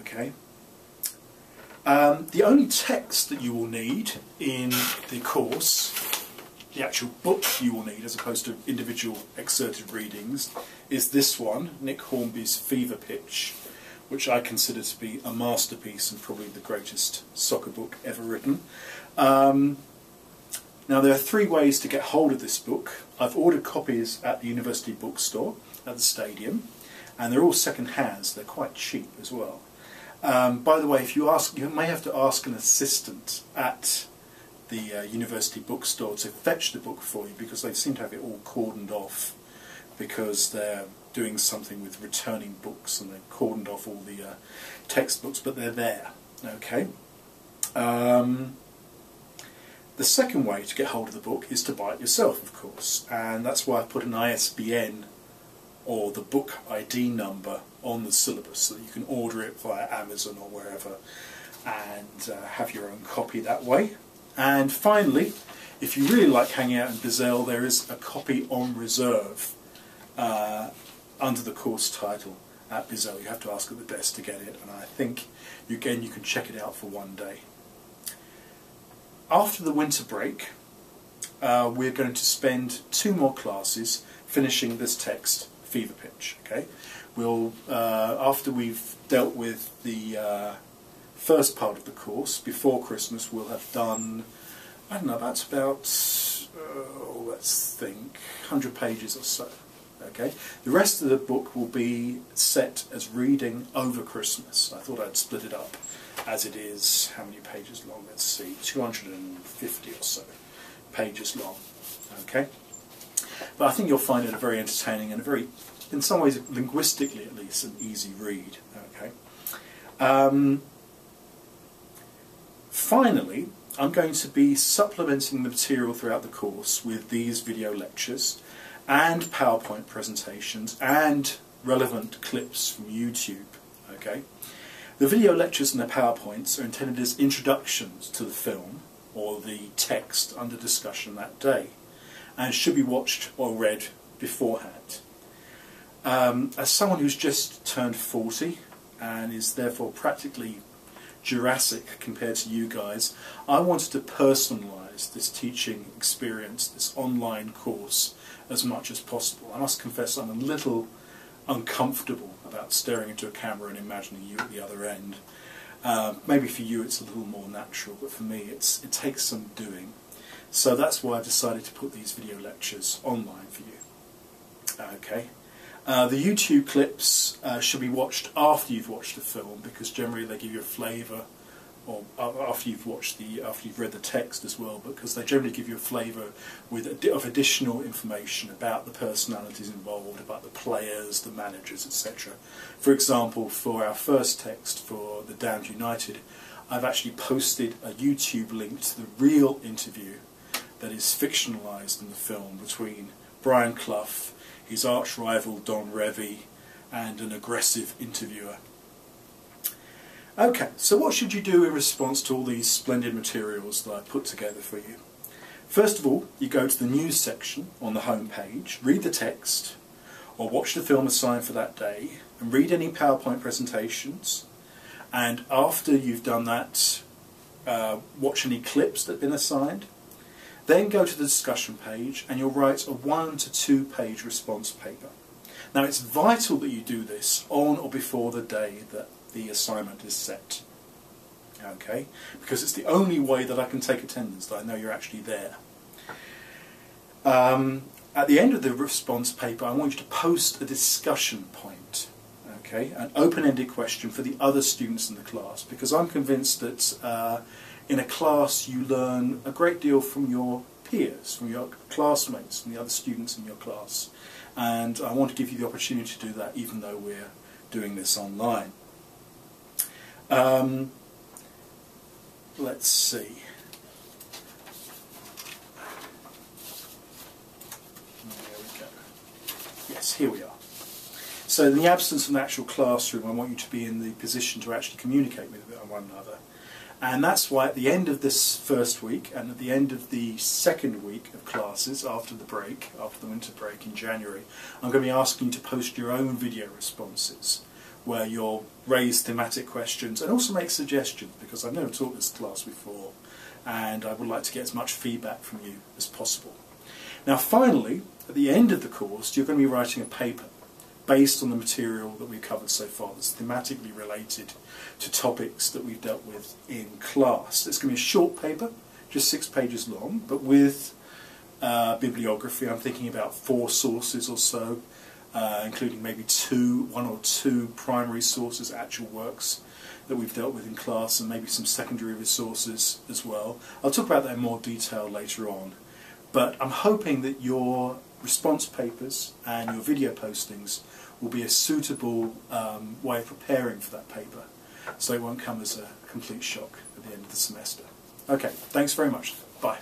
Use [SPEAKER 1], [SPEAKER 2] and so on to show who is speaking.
[SPEAKER 1] Okay. The only text that you will need in the course, the actual book you will need as opposed to individual excerpted readings, is this one, Nick Hornby's Fever Pitch, which I consider to be a masterpiece and probably the greatest soccer book ever written. Now there are 3 ways to get hold of this book. I've ordered copies at the University Bookstore at the Stadium, and they're all second-hand, so they're quite cheap as well. By the way, if you ask, you may have to ask an assistant at the University Bookstore to fetch the book for you, because they seem to have it all cordoned off because they're doing something with returning books and they've cordoned off all the textbooks, but they're there. Okay. The second way to get hold of the book is to buy it yourself, of course, and that's why I put an ISBN or the book ID number on the syllabus so that you can order it via Amazon or wherever and have your own copy that way. And finally, if you really like hanging out in Bizzell, there is a copy on reserve under the course title at Bizzell. You have to ask at the desk to get it, and I think again you can check it out for one day. After the winter break, we're going to spend 2 more classes finishing this text, Fever Pitch. Okay, we'll after we've dealt with the first part of the course before Christmas, we'll have done, I don't know, that's about let's think 100 pages or so. Okay, the rest of the book will be set as reading over Christmas. I thought I'd split it up as it is, how many pages long? Let's see, 250 or so pages long. Okay, but I think you'll find it a very entertaining and a very, in some ways, linguistically at least, an easy read. Okay. Finally, I'm going to be supplementing the material throughout the course with these video lectures and PowerPoint presentations and relevant clips from YouTube. Okay. The video lectures and the PowerPoints are intended as introductions to the film or the text under discussion that day, and should be watched or read beforehand. As someone who's just turned 40 and is therefore practically Jurassic compared to you guys, I wanted to personalise this teaching experience, this online course, as much as possible. I must confess I'm a little uncomfortable about staring into a camera and imagining you at the other end. Maybe for you it's a little more natural, but for me it takes some doing. So that's why I've decided to put these video lectures online for you. Okay. The YouTube clips should be watched after you've watched the film, because generally they give you a flavour, or after you've read the text as well, because they generally give you a flavour of additional information about the personalities involved, about the players, the managers, etc. For example, for our first text for the Damned United, I've actually posted a YouTube link to the real interview that is fictionalised in the film between Brian Clough, his arch-rival Don Revie, and an aggressive interviewer. Okay, so what should you do in response to all these splendid materials that I put together for you? First of all, you go to the news section on the home page, read the text, or watch the film assigned for that day, and read any PowerPoint presentations, and after you've done that, watch any clips that have been assigned. Then go to the discussion page and you'll write a 1 to 2 page response paper. Now it's vital that you do this on or before the day that the assignment is set. Okay? Because it's the only way that I can take attendance, that I know you're actually there. At the end of the response paper I want you to post a discussion point. Okay? An open-ended question for the other students in the class, because I'm convinced that in a class you learn a great deal from your peers, from your classmates, from the other students in your class, and I want to give you the opportunity to do that even though we're doing this online. Let's see. There we go. Yes, here we are. So in the absence of an actual classroom, I want you to be in the position to actually communicate with one another. And that's why at the end of this first week and at the end of the second week of classes after the winter break in January, I'm going to be asking you to post your own video responses where you'll raise thematic questions and also make suggestions, because I've never taught this class before and I would like to get as much feedback from you as possible. Now finally, at the end of the course, you're going to be writing a paper based on the material that we've covered so far that's thematically related to topics that we've dealt with in class. It's going to be a short paper, just 6 pages long, but with bibliography. I'm thinking about 4 sources or so, including maybe 1 or 2 primary sources, actual works that we've dealt with in class, and maybe some secondary resources as well. I'll talk about that in more detail later on. But I'm hoping that your response papers and your video postings will be a suitable way of preparing for that paper, so it won't come as a complete shock at the end of the semester. Okay, thanks very much. Bye.